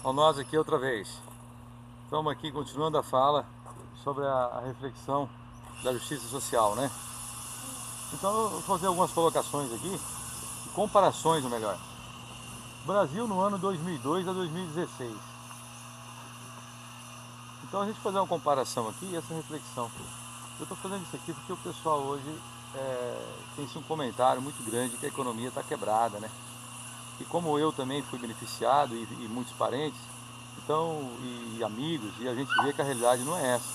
Ao nós aqui outra vez. Estamos aqui continuando a fala sobre a reflexão da justiça social, né? Então eu vou fazer algumas colocações aqui, comparações, ou melhor. Brasil no ano 2002 a 2016. Então a gente fazer uma comparação aqui e essa reflexão. Eu estou fazendo isso aqui porque o pessoal hoje tem um comentário muito grande que a economia está quebrada, né? E como eu também fui beneficiado e muitos parentes, então, e amigos, e a gente vê que a realidade não é essa.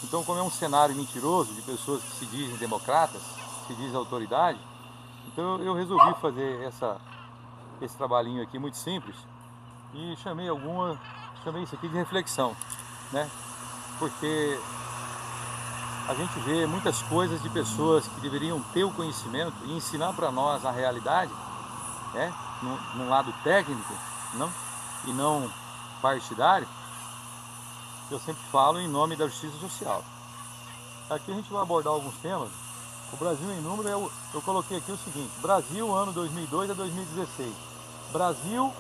Então, como é um cenário mentiroso de pessoas que se dizem democratas, se dizem autoridade, então eu resolvi fazer esse trabalhinho aqui muito simples e chamei isso aqui de reflexão, né? Porque a gente vê muitas coisas de pessoas que deveriam ter o conhecimento e ensinar para nós a realidade, né? Num lado técnico, não, e não partidário. Eu sempre falo em nome da justiça social. Aqui a gente vai abordar alguns temas. O Brasil em número, eu coloquei aqui o seguinte: Brasil, ano 2002 a 2016. Brasil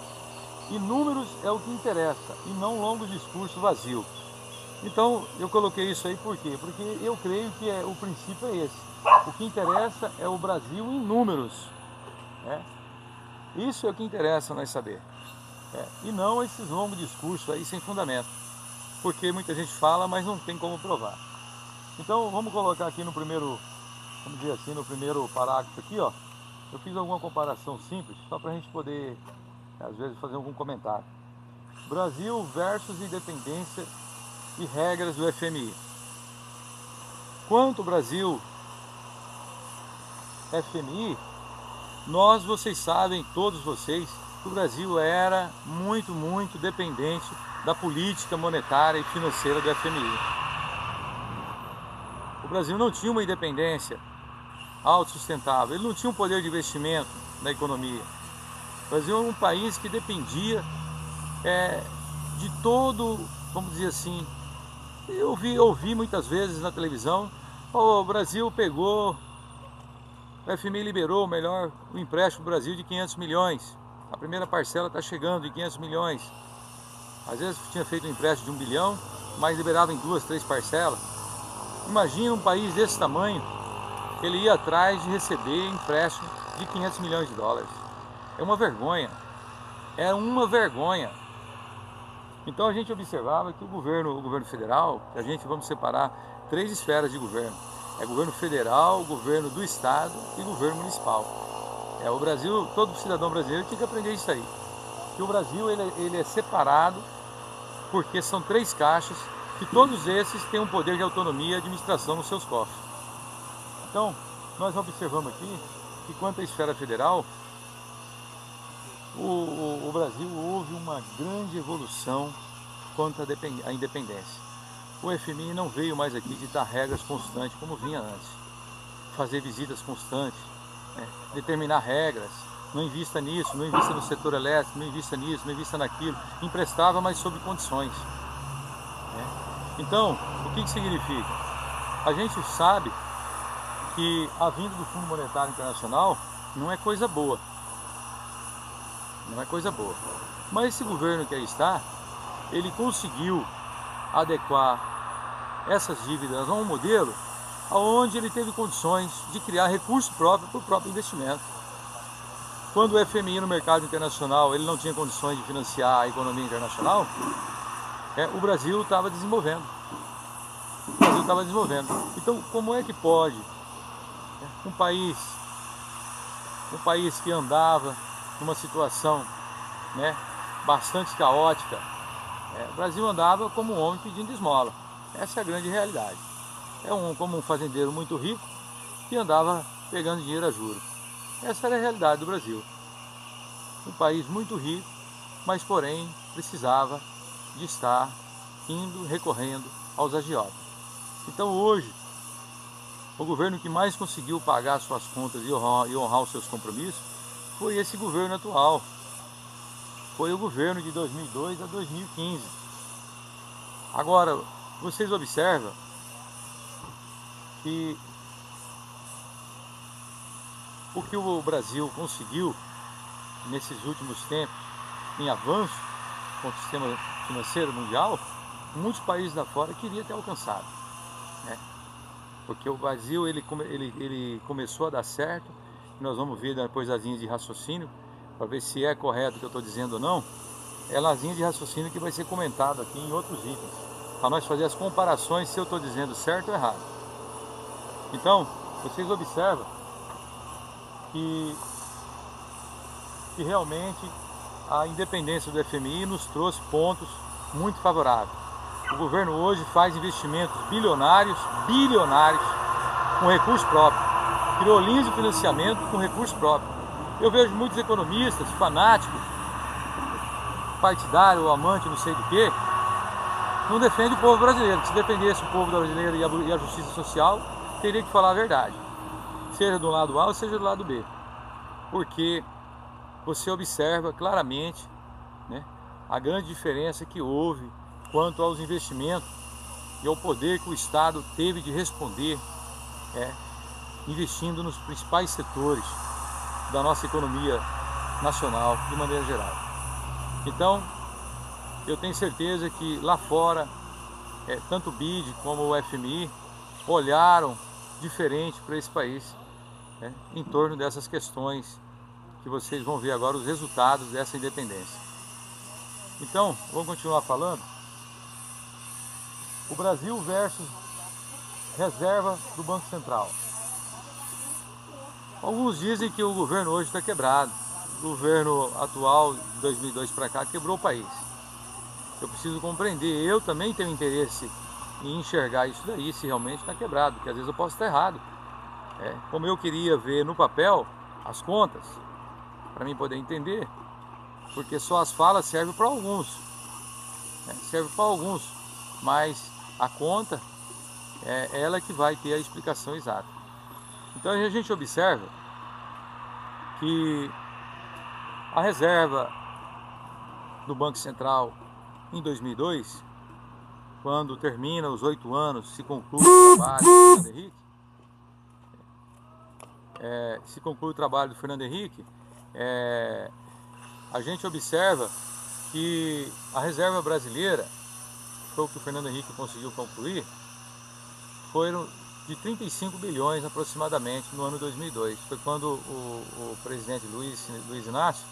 e números é o que interessa, e não longo discurso vazio. Então, eu coloquei isso aí por quê? Porque eu creio que o princípio é esse. O que interessa é o Brasil em números, né? Isso é o que interessa nós saber. E não esses longos discursos aí sem fundamento. Porque muita gente fala, mas não tem como provar. Então, vamos colocar aqui no primeiro, vamos dizer assim, no primeiro parágrafo aqui, ó. Eu fiz alguma comparação simples, só para a gente poder, às vezes, fazer algum comentário. Brasil versus independência e regras do FMI. Quanto Brasil, FMI, vocês sabem, todos vocês, que o Brasil era muito dependente da política monetária e financeira do FMI. O Brasil não tinha uma independência autossustentável, ele não tinha um poder de investimento na economia. O Brasil é um país que dependia de todo, vamos dizer assim, eu ouvi muitas vezes na televisão, o Brasil pegou, o FMI liberou, o empréstimo do Brasil de 500 milhões, a primeira parcela está chegando de 500 milhões, às vezes tinha feito um empréstimo de 1 bilhão, mas liberava em 2, 3 parcelas. Imagina um país desse tamanho, ele ia atrás de receber empréstimo de 500 milhões de dólares. É uma vergonha, é uma vergonha. Então a gente observava que o governo federal, vamos separar 3 esferas de governo. É governo federal, governo do estado e governo municipal. O Brasil, todo cidadão brasileiro tinha que aprender isso aí. Que o Brasil ele é separado porque são 3 caixas que todos esses têm um poder de autonomia e administração nos seus cofres. Então, nós observamos aqui que quanto à esfera federal, o Brasil houve uma grande evolução quanto à independência. O FMI não veio mais aqui ditar regras constantes como vinha antes. Fazer visitas constantes, né? Determinar regras, não invista nisso, não invista no setor elétrico, não invista nisso, não invista naquilo. Emprestava, mas sob condições, né? Então, o que significa? A gente sabe que a vinda do Fundo Monetário Internacional não é coisa boa. Não é coisa boa. Mas esse governo que aí está, ele conseguiu adequar essas dívidas a um modelo onde ele teve condições de criar recurso próprio para o próprio investimento. Quando o FMI no mercado internacional ele não tinha condições de financiar a economia internacional, o Brasil estava desenvolvendo. Então, como é que pode um país que andava numa situação, né, bastante caótica, o Brasil andava como um homem pedindo esmola. Essa é a grande realidade. Como um fazendeiro muito rico que andava pegando dinheiro a juros. Essa era a realidade do Brasil. Um país muito rico, mas porém precisava de estar recorrendo aos agiotas. Então hoje, o governo que mais conseguiu pagar suas contas e honrar os seus compromissos foi esse governo atual. Foi o governo de 2002 a 2015. Agora, vocês observam que o que o Brasil conseguiu nesses últimos tempos em avanço, com o sistema financeiro mundial, muitos países lá fora queriam ter alcançado, né? Porque o Brasil ele começou a dar certo. Nós vamos ver depois as linhas de raciocínio para ver se é correto o que eu estou dizendo ou não. É as linhas de raciocínio que vai ser comentado aqui em outros itens, para nós fazer as comparações se eu estou dizendo certo ou errado. Então, vocês observam que realmente a independência do FMI nos trouxe pontos muito favoráveis. O governo hoje faz investimentos bilionários com recurso próprio. Criou linhas de financiamento com recurso próprio. Eu vejo muitos economistas fanáticos, partidário ou amante não sei do que, não defende o povo brasileiro. Se defendesse o povo brasileiro e a justiça social, teria que falar a verdade, seja do lado A ou seja do lado B, porque você observa claramente, né, a grande diferença que houve quanto aos investimentos e ao poder que o Estado teve de responder, investindo nos principais setores da nossa economia nacional de maneira geral. Então, eu tenho certeza que lá fora, tanto o BID como o FMI olharam diferente para esse país, em torno dessas questões que vocês vão ver agora os resultados dessa independência. Então, vamos continuar falando. O Brasil versus reserva do Banco Central. Alguns dizem que o governo hoje está quebrado. O governo atual, de 2002 para cá, quebrou o país. Eu preciso compreender, eu também tenho interesse em enxergar isso daí, se realmente está quebrado, porque às vezes eu posso estar errado. Como eu queria ver no papel as contas, para mim poder entender, porque só as falas servem para alguns, mas a conta é ela que vai ter a explicação exata. Então a gente observa que a reserva do Banco Central em 2002, quando termina os 8 anos, se conclui o trabalho do Fernando Henrique, a gente observa que a reserva brasileira, foi o que o Fernando Henrique conseguiu concluir, foram de 35 bilhões aproximadamente no ano 2002. Foi quando o presidente Luiz Inácio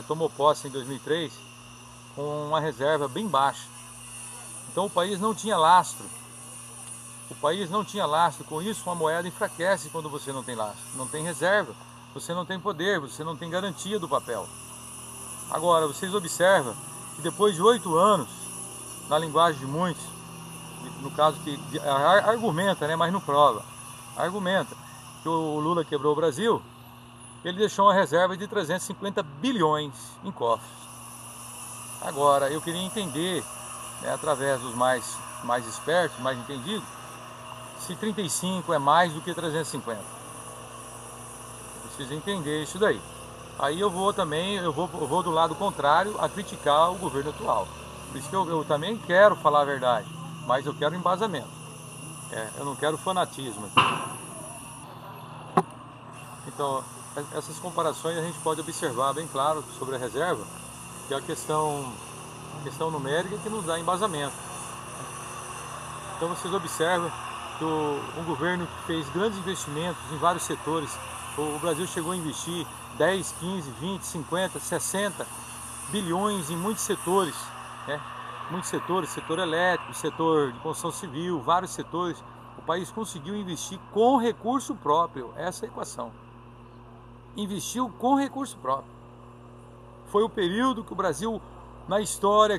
tomou posse em 2003 com uma reserva bem baixa. Então o país não tinha lastro. Com isso a moeda enfraquece quando você não tem lastro, não tem reserva, você não tem poder, você não tem garantia do papel. Agora, vocês observam que depois de 8 anos, na linguagem de muitos, no caso que argumenta, mas não prova, argumenta que o Lula quebrou o Brasil, ele deixou uma reserva de 350 bilhões em cofres. Agora, eu queria entender, através dos mais espertos, mais entendidos, se 35 é mais do que 350. Eu preciso entender isso daí. Aí eu vou do lado contrário a criticar o governo atual. Por isso que eu também quero falar a verdade, mas eu quero embasamento. Eu não quero fanatismo. Então, essas comparações a gente pode observar bem claro sobre a reserva, que é a questão numérica que nos dá embasamento. Então vocês observam que um governo que fez grandes investimentos em vários setores, o Brasil chegou a investir 10, 15, 20, 50, 60 bilhões em muitos setores, muitos setores, setor elétrico, setor de construção civil, vários setores. O país conseguiu investir com recurso próprio, essa é a equação. Investiu com recurso próprio. Foi o período que o Brasil, na história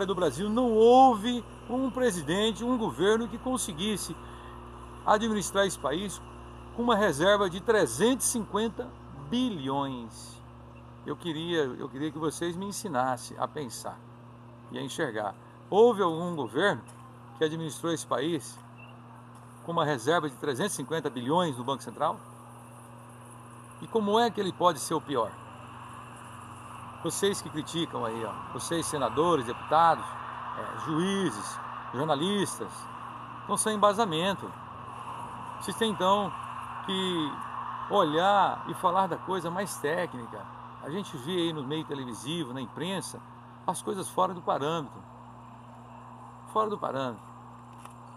do Brasil, não houve um presidente, um governo que conseguisse administrar esse país com uma reserva de 350 bilhões. Eu queria que vocês me ensinassem a pensar e a enxergar. Houve algum governo que administrou esse país com uma reserva de 350 bilhões no Banco Central? E como é que ele pode ser o pior? Vocês que criticam aí, vocês senadores, deputados, juízes, jornalistas, não são embasamento. Vocês têm então que olhar e falar da coisa mais técnica. A gente vê aí no meio televisivo, na imprensa, as coisas fora do parâmetro. Fora do parâmetro.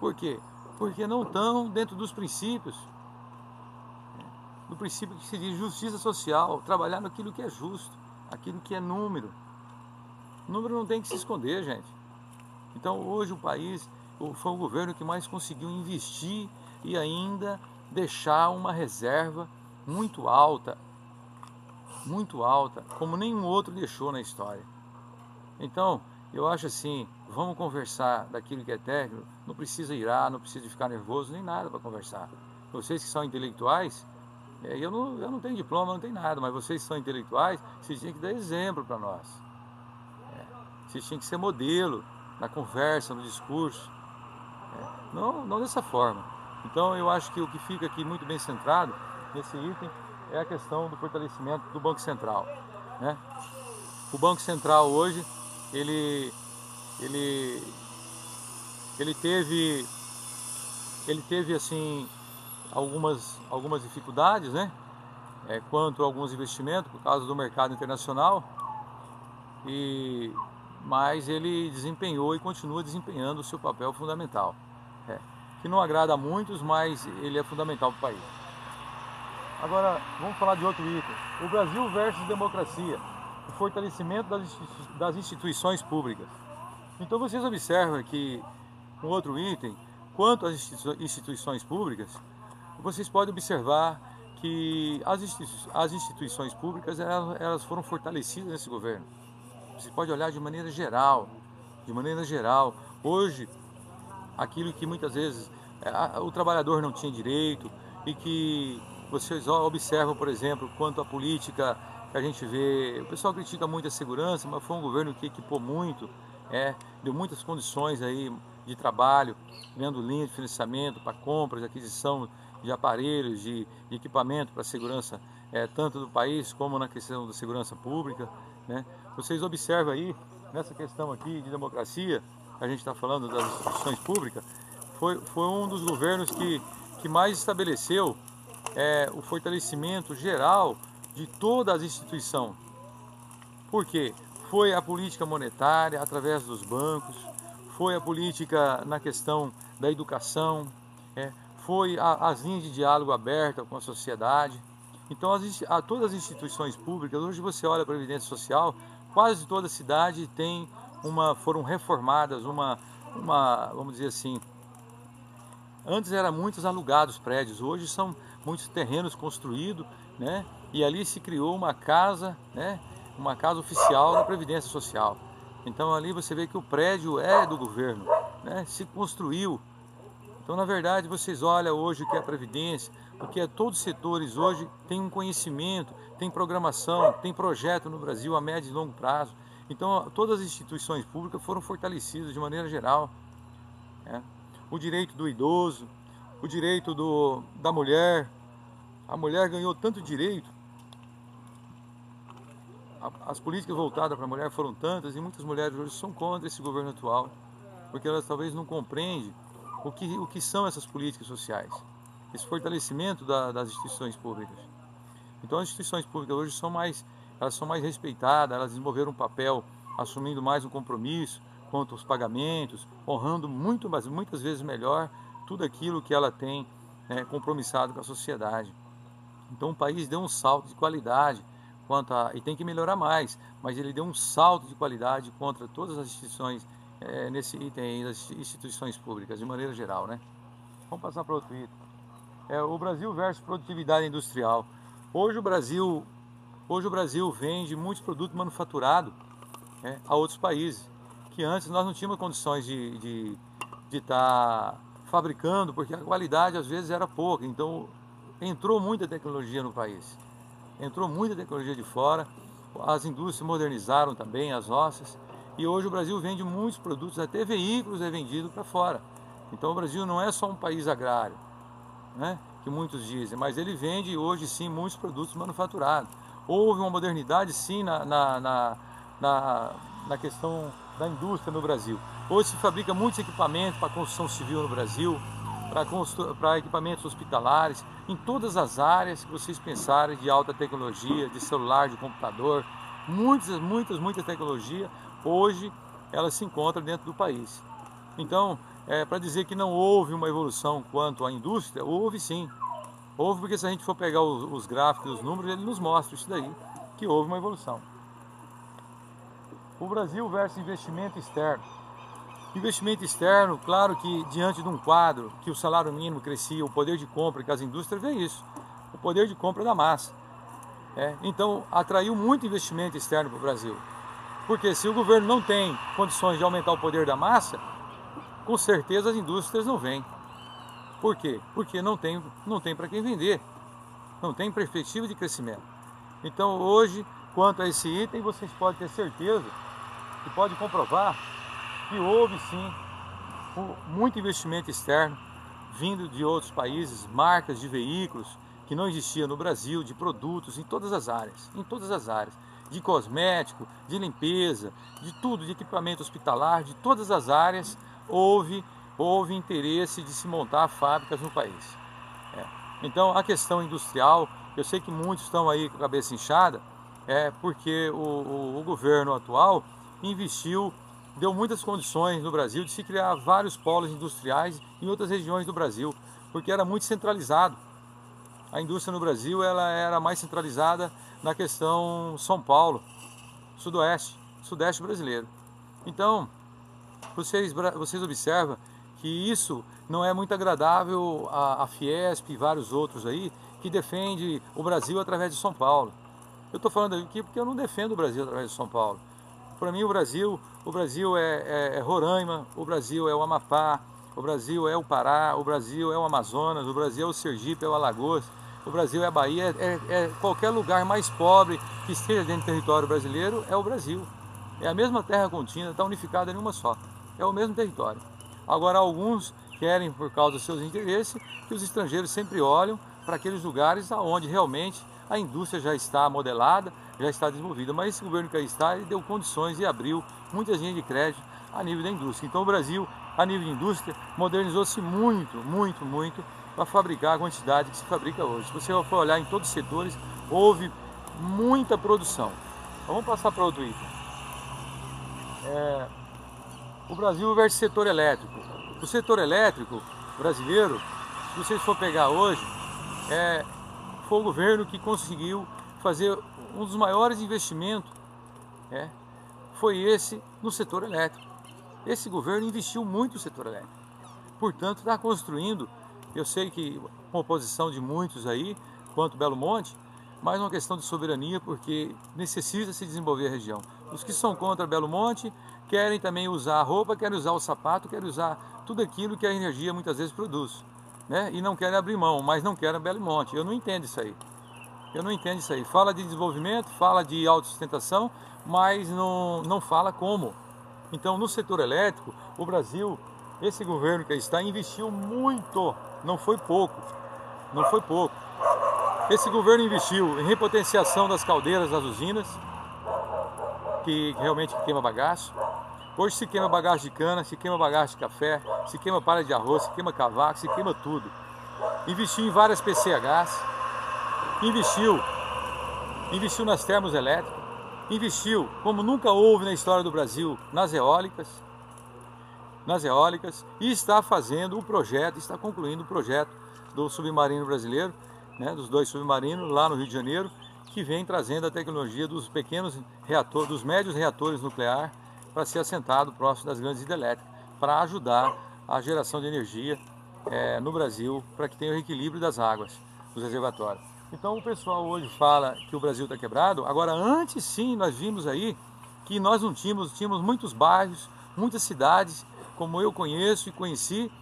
Por quê? Porque não estão dentro dos princípios. Do princípio que se diz justiça social, trabalhar naquilo que é justo, aquilo que é número. Número não tem que se esconder, gente. Então hoje o país foi o governo que mais conseguiu investir e ainda deixar uma reserva muito alta, como nenhum outro deixou na história. Então, eu acho assim, vamos conversar daquilo que é técnico, não precisa irar, não precisa ficar nervoso, nem nada para conversar. Vocês que são intelectuais, eu não tenho diploma, não tenho nada, mas vocês que são intelectuais, vocês tinham que dar exemplo para nós. Vocês tinham que ser modelo na conversa, no discurso. Não dessa forma. Então eu acho que o que fica aqui muito bem centrado nesse item é a questão do fortalecimento do Banco Central, né? O Banco Central hoje, ele teve assim algumas dificuldades, né? Quanto a alguns investimentos por causa do mercado internacional, mas ele desempenhou e continua desempenhando o seu papel fundamental, que não agrada a muitos, mas ele é fundamental para o país. Agora, vamos falar de outro item. O Brasil versus democracia, o fortalecimento das instituições públicas. Então vocês observam aqui um outro item, quanto às instituições públicas, vocês podem observar que as instituições públicas elas foram fortalecidas nesse governo. Você pode olhar de maneira geral. Hoje, aquilo que muitas vezes o trabalhador não tinha direito e que vocês observam, por exemplo, quanto à política que a gente vê, o pessoal critica muito a segurança, mas foi um governo que equipou muito, deu muitas condições aí de trabalho, criando linhas de financiamento para compras, aquisição de aparelhos, de equipamento para a segurança, tanto do país como na questão da segurança pública, né? Vocês observam aí, nessa questão aqui de democracia, a gente está falando das instituições públicas, foi um dos governos que mais estabeleceu o fortalecimento geral de toda a instituição. Por quê? Foi a política monetária através dos bancos, foi a política na questão da educação, foi as linhas de diálogo aberta com a sociedade. Então todas as instituições públicas, hoje você olha para a Previdência Social, quase toda a cidade foram reformadas, vamos dizer assim, antes eram muitos alugados prédios, hoje são muitos terrenos construídos, né? E ali se criou uma casa, né? Uma casa oficial da Previdência Social. Então ali você vê que o prédio é do governo, né? Se construiu. Então na verdade vocês olham hoje o que é a Previdência, o que é todos os setores hoje tem um conhecimento, tem programação, tem projeto no Brasil a médio e longo prazo. Então todas as instituições públicas foram fortalecidas de maneira geral. O direito do idoso, o direito da mulher. A mulher ganhou tanto direito, as políticas voltadas para a mulher foram tantas, e muitas mulheres hoje são contra esse governo atual, porque elas talvez não compreendem o que são essas políticas sociais, esse fortalecimento das instituições públicas. Então as instituições públicas hoje são mais respeitadas, elas desenvolveram um papel assumindo mais um compromisso quanto aos pagamentos, honrando muitas vezes melhor tudo aquilo que ela tem compromissado com a sociedade. Então o país deu um salto de qualidade, e tem que melhorar mais, mas ele deu um salto de qualidade contra todas as instituições, nesse item aí das instituições públicas, de maneira geral, né? Vamos passar para outro item. O Brasil versus produtividade industrial. Hoje o Brasil vende muitos produtos manufaturados a outros países, que antes nós não tínhamos condições de estar fabricando, porque a qualidade às vezes era pouca. Então entrou muita tecnologia no país, entrou muita tecnologia de fora, as indústrias modernizaram também as nossas, e hoje o Brasil vende muitos produtos, até veículos é vendido para fora. Então o Brasil não é só um país agrário, né, que muitos dizem, mas ele vende hoje sim muitos produtos manufaturados. Houve uma modernidade sim na questão da indústria no Brasil. Hoje se fabrica muitos equipamentos para construção civil no Brasil, para equipamentos hospitalares, em todas as áreas que vocês pensarem de alta tecnologia, de celular, de computador, muita tecnologia hoje ela se encontra dentro do país. Então, para dizer que não houve uma evolução quanto à indústria, houve sim. Houve, porque se a gente for pegar os gráficos, os números, ele nos mostra isso daí, que houve uma evolução. O Brasil versus investimento externo. Investimento externo, claro que diante de um quadro que o salário mínimo crescia, o poder de compra que as indústrias vê isso, o poder de compra da massa. Então atraiu muito investimento externo para o Brasil. Porque se o governo não tem condições de aumentar o poder da massa, com certeza as indústrias não vêm. Por quê? Porque não tem para quem vender, não tem perspectiva de crescimento. Então hoje, quanto a esse item, vocês podem ter certeza e pode comprovar que houve sim muito investimento externo vindo de outros países, marcas de veículos que não existiam no Brasil, de produtos em todas as áreas, de cosmético, de limpeza, de tudo, de equipamento hospitalar, de todas as áreas houve interesse de se montar fábricas no país. Então a questão industrial, eu sei que muitos estão aí com a cabeça inchada, porque o governo atual investiu, deu muitas condições no Brasil de se criar vários polos industriais em outras regiões do Brasil, porque era muito centralizado. A indústria no Brasil ela era mais centralizada na questão São Paulo, sudeste brasileiro. Então, vocês observam que isso não é muito agradável à Fiesp e vários outros aí, que defende o Brasil através de São Paulo. Eu estou falando aqui porque eu não defendo o Brasil através de São Paulo. Para mim o Brasil é Roraima, o Brasil é o Amapá, o Brasil é o Pará, o Brasil é o Amazonas, o Brasil é o Sergipe, é o Alagoas, o Brasil é a Bahia, qualquer lugar mais pobre que esteja dentro do território brasileiro é o Brasil. É a mesma terra contínua, está unificada em uma só, é o mesmo território. Agora alguns querem, por causa dos seus interesses, que os estrangeiros sempre olham para aqueles lugares onde realmente a indústria já está modelada, já está desenvolvida, mas esse governo que aí está, ele deu condições e abriu muitas linhas de crédito a nível da indústria. Então o Brasil, a nível de indústria, modernizou-se muito para fabricar a quantidade que se fabrica hoje. Se você for olhar em todos os setores, houve muita produção. Então, vamos passar para outro item. O Brasil versus setor elétrico. O setor elétrico brasileiro, se vocês for pegar hoje, foi o governo que conseguiu fazer um dos maiores investimentos, foi esse no setor elétrico. Esse governo investiu muito no setor elétrico. Portanto, está construindo, eu sei que com oposição de muitos aí, quanto Belo Monte, mas uma questão de soberania, porque necessita se desenvolver a região. Os que são contra Belo Monte querem também usar a roupa, querem usar o sapato, querem usar tudo aquilo que a energia muitas vezes produz. E não querem abrir mão, mas não querem Belo Monte. Eu não entendo isso aí. Fala de desenvolvimento, fala de autossustentação, mas não fala como. Então, no setor elétrico, o Brasil, esse governo que está, investiu muito, não foi pouco. Esse governo investiu em repotenciação das caldeiras das usinas, que realmente queima bagaço. Hoje se queima bagaço de cana, se queima bagaço de café, se queima palha de arroz, se queima cavaco, se queima tudo. Investiu em várias PCHs, investiu nas termoelétricas, investiu, como nunca houve na história do Brasil, nas eólicas, e está fazendo está concluindo o projeto do submarino brasileiro, dos 2 submarinos lá no Rio de Janeiro, que vem trazendo a tecnologia dos pequenos reatores, dos médios reatores nucleares, para ser assentado próximo das grandes hidrelétricas, para ajudar a geração de energia no Brasil, para que tenha o equilíbrio das águas, dos reservatórios. Então o pessoal hoje fala que o Brasil está quebrado. Agora, antes sim, nós vimos aí que nós não tínhamos muitos bairros, muitas cidades, como eu conheço e conheci.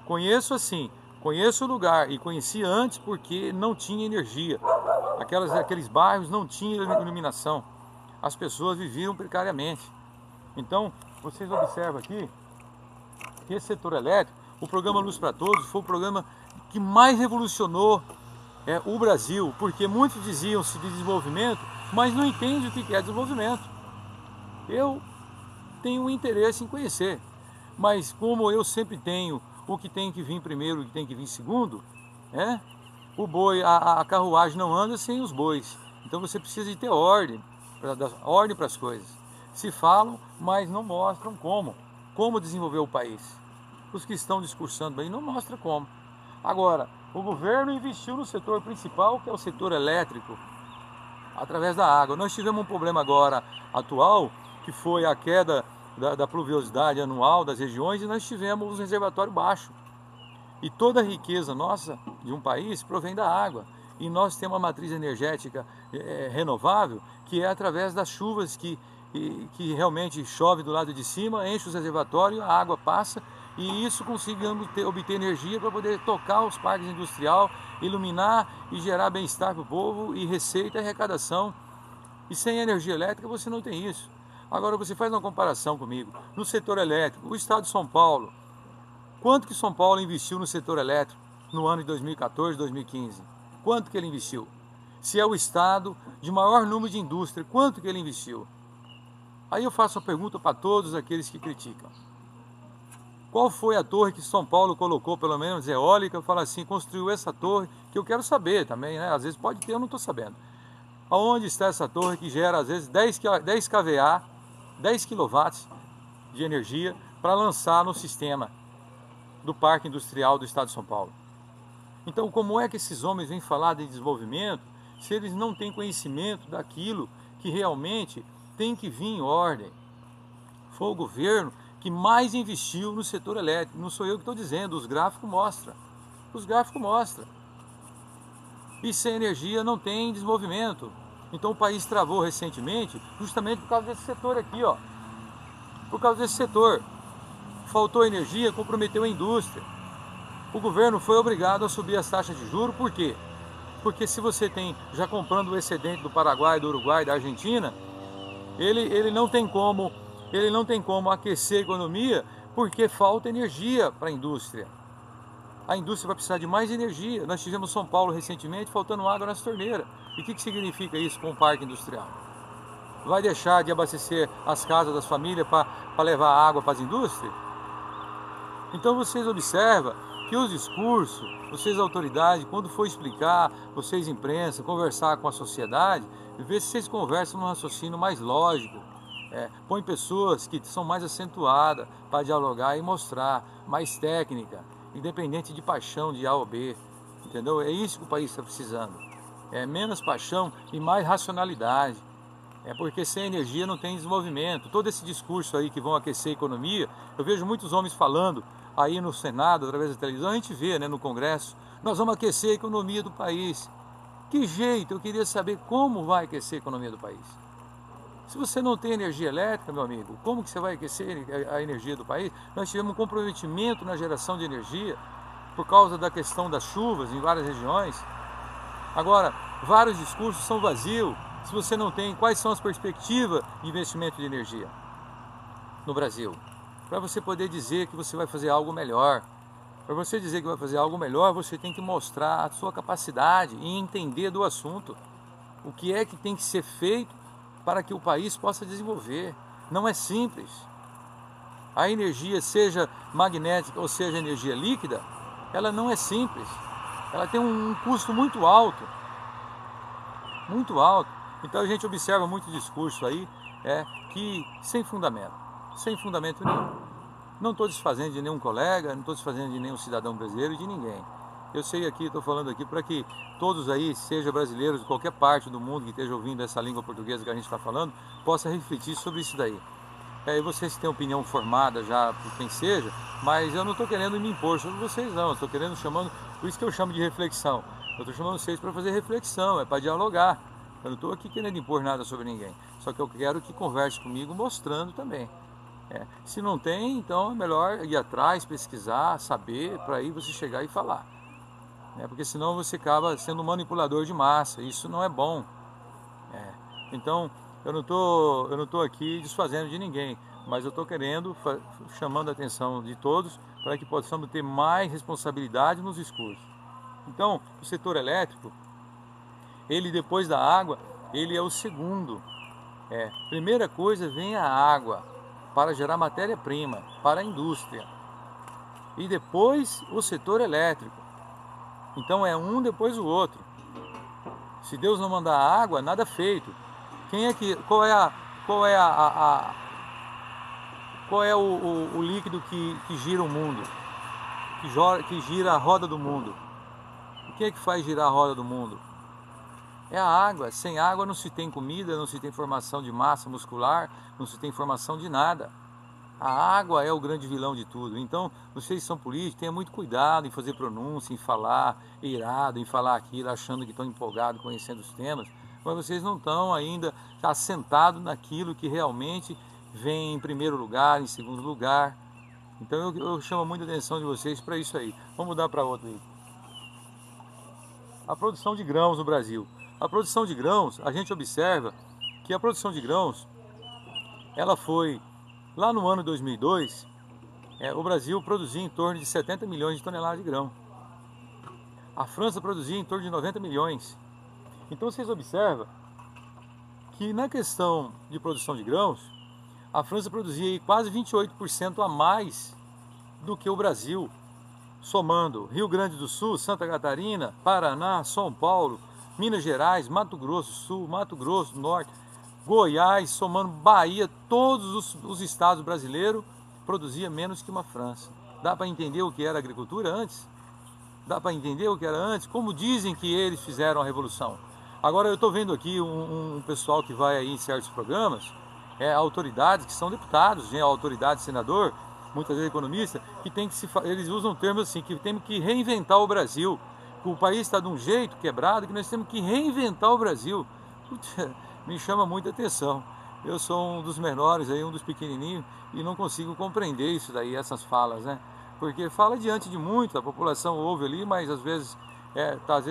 Conheço o lugar e conheci antes porque não tinha energia. Aqueles bairros não tinham iluminação. As pessoas viviam precariamente. Então, vocês observam aqui que esse setor elétrico, o programa Luz para Todos, foi o programa que mais revolucionou o Brasil, porque muitos diziam-se de desenvolvimento, mas não entendem o que é desenvolvimento. Eu tenho um interesse em conhecer, mas como eu sempre tenho o que tem que vir primeiro e o que tem que vir segundo, o boi, a carruagem não anda sem os bois. Então você precisa de ter ordem. para dar ordem para as coisas. Se falam, mas não mostram como desenvolver o país. Os que estão discursando aí não mostram como. Agora, o governo investiu no setor principal, que é o setor elétrico, através da água. Nós tivemos um problema agora atual, que foi a queda da pluviosidade anual das regiões, e nós tivemos um reservatório baixo. E toda a riqueza nossa de um país provém da água. E nós temos uma matriz energética renovável, que é através das chuvas que realmente chove do lado de cima, enche os reservatórios, a água passa, e isso conseguimos obter energia para poder tocar os parques industriais, iluminar e gerar bem-estar para o povo, e receita e arrecadação. E sem energia elétrica você não tem isso. Agora você faz uma comparação comigo. No setor elétrico, o estado de São Paulo, quanto que São Paulo investiu no setor elétrico no ano de 2014, 2015? Quanto que ele investiu? Se é o estado de maior número de indústria, quanto que ele investiu? Aí eu faço a pergunta para todos aqueles que criticam. Qual foi a torre que São Paulo colocou, pelo menos eólica, fala assim, construiu essa torre, que eu quero saber também, né? Às vezes pode ter, eu não estou sabendo. Aonde está essa torre que gera, às vezes, 10 kVA, 10 kW de energia para lançar no sistema do Parque Industrial do Estado de São Paulo? Então, como é que esses homens vêm falar de desenvolvimento se eles não têm conhecimento daquilo que realmente tem que vir em ordem? Foi o governo que mais investiu no setor elétrico. Não sou eu que estou dizendo, os gráficos mostram. Os gráficos mostram. E sem energia não tem desenvolvimento. Então o país travou recentemente justamente por causa desse setor aqui, ó. Por causa desse setor. Faltou energia, comprometeu a indústria. O governo foi obrigado a subir as taxas de juros, por quê? Porque se você tem, já comprando o excedente do Paraguai, do Uruguai, da Argentina, ele não tem como aquecer a economia, porque falta energia para a indústria. A indústria vai precisar de mais energia. Nós tivemos São Paulo recentemente faltando água nas torneiras. E o que significa isso com o parque industrial? Vai deixar de abastecer as casas das famílias para levar água para as indústrias? Então vocês observam que os discursos, vocês autoridades, quando for explicar, vocês imprensa, conversar com a sociedade, vê se vocês conversam num raciocínio mais lógico. Põe pessoas que são mais acentuadas para dialogar e mostrar, mais técnica, independente de paixão de A ou B, entendeu? É isso que o país está precisando. É menos paixão e mais racionalidade. Porque sem energia não tem desenvolvimento. Todo esse discurso aí que vão aquecer a economia, eu vejo muitos homens falando aí no Senado, através da televisão, a gente vê, né, no Congresso, nós vamos aquecer a economia do país. Que jeito? Eu queria saber como vai aquecer a economia do país. Se você não tem energia elétrica, meu amigo, como que você vai aquecer a energia do país? Nós tivemos um comprometimento na geração de energia por causa da questão das chuvas em várias regiões. Agora, vários discursos são vazios se você não tem quais são as perspectivas de investimento de energia no Brasil. Para você poder dizer que você vai fazer algo melhor. Para você dizer que vai fazer algo melhor, você tem que mostrar a sua capacidade e entender do assunto. O que é que tem que ser feito para que o país possa desenvolver. Não é simples. A energia, seja magnética ou seja energia líquida, ela não é simples. Ela tem um custo muito alto. Muito alto. Então a gente observa muito discurso aí, que sem fundamento nenhum. Não estou desfazendo de nenhum colega, não estou desfazendo de nenhum cidadão brasileiro, de ninguém. Eu sei aqui, estou falando aqui para que todos aí, seja brasileiros de qualquer parte do mundo que esteja ouvindo essa língua portuguesa que a gente está falando, possa refletir sobre isso daí. E vocês têm opinião formada já por quem seja, mas eu não estou querendo me impor sobre vocês não, eu estou querendo por isso que eu chamo de reflexão. Eu estou chamando vocês para fazer reflexão, para dialogar. Eu não estou aqui querendo impor nada sobre ninguém, só que eu quero que converse comigo mostrando também. Se não tem, então é melhor ir atrás, pesquisar, saber, para aí você chegar e falar. Porque senão você acaba sendo um manipulador de massa, isso não é bom. Então, eu não tô aqui desfazendo de ninguém, mas eu estou chamando a atenção de todos para que possamos ter mais responsabilidade nos discursos. Então, o setor elétrico, ele depois da água, ele é o segundo. Primeira coisa vem a água, para gerar matéria-prima, para a indústria. E depois o setor elétrico. Então é um depois o outro. Se Deus não mandar água, nada feito. Qual é o líquido que gira o mundo, que gira a roda do mundo? O que é que faz girar a roda do mundo? É a água. Sem água não se tem comida, não se tem formação de massa muscular, não se tem formação de nada. A água é o grande vilão de tudo. Então, vocês são políticos, tenham muito cuidado em fazer pronúncia, em falar irado, em falar aquilo, achando que estão empolgados, conhecendo os temas, mas vocês não estão ainda assentados naquilo que realmente vem em primeiro lugar, em segundo lugar. Então, eu chamo muita atenção de vocês para isso aí. Vamos mudar para outro aí. A produção de grãos no Brasil. A produção de grãos, a gente observa que a produção de grãos, ela foi, lá no ano 2002, o Brasil produzia em torno de 70 milhões de toneladas de grão. A França produzia em torno de 90 milhões. Então vocês observam que na questão de produção de grãos, a França produzia quase 28% a mais do que o Brasil, somando Rio Grande do Sul, Santa Catarina, Paraná, São Paulo, Minas Gerais, Mato Grosso do Sul, Mato Grosso do Norte, Goiás, somando Bahia, todos os estados brasileiros produzia menos que uma França. Dá para entender o que era agricultura antes? Dá para entender o que era antes? Como dizem que eles fizeram a revolução? Agora eu estou vendo aqui um pessoal que vai aí em certos programas, autoridades que são deputados, autoridade, senador, muitas vezes economista, eles usam termos assim, que temos que reinventar o Brasil, que o país está de um jeito quebrado, que nós temos que reinventar o Brasil. Me chama muita atenção. Eu sou um dos menores, aí, um dos pequenininhos, e não consigo compreender isso daí, essas falas, né? Porque fala diante de muito, a população ouve ali, mas às vezes tá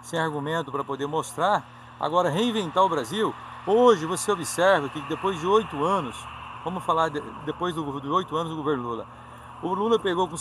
sem argumento para poder mostrar. Agora, reinventar o Brasil, hoje você observa que depois de 8 anos, vamos falar depois de 8 anos do governo Lula, o Lula pegou com